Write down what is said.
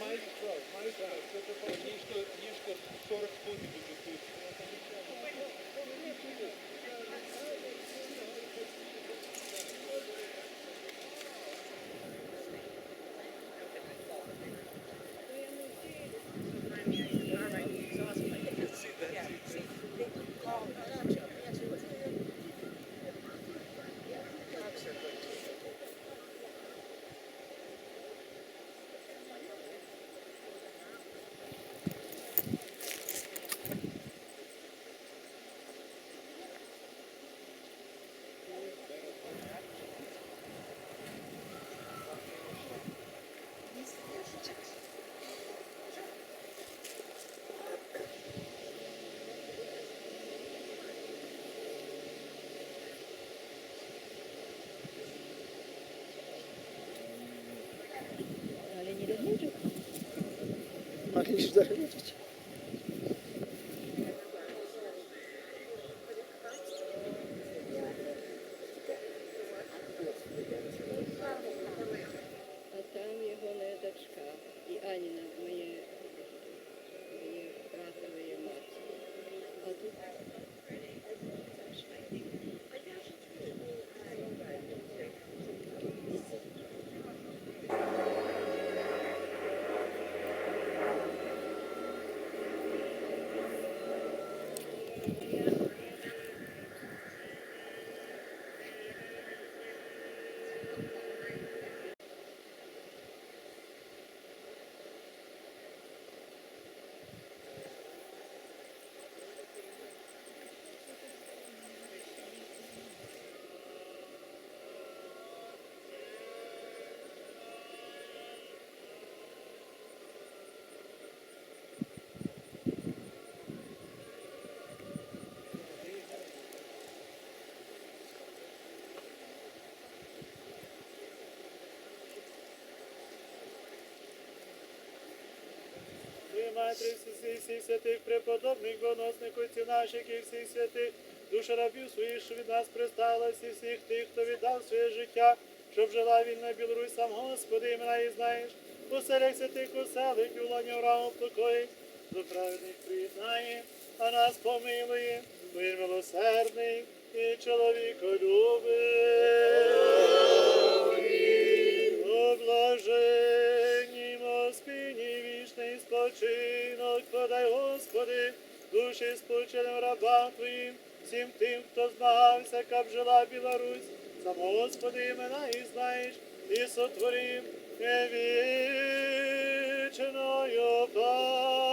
Мають право. Ніжка 40 футів буде тут. Ale nie rozmówił. Mogliś zachodzić. А там його дочка і Аніна, моє братової матері. А тут Матері всіх святих, преподобних, боносних отців наших і всіх святих, душа рабів своїх, що від нас присталась, і всіх тих, хто віддав своє життя, щоб жила вільна Білорусь, сам Господи, імена і знаєш, у селях святих оселих, і у лоні Авраама покоїть, до праведних приєднає, а нас помилує, бо він милосердний і чоловіколюбний. О блаженнім спині вічний спочинок подай, Господи, душі спочинем рабам Твоїм, всім тим, хто змагався, каб жила Білорусь, сам Господи, імена і знаєш, і сотворив вічною пам'ять.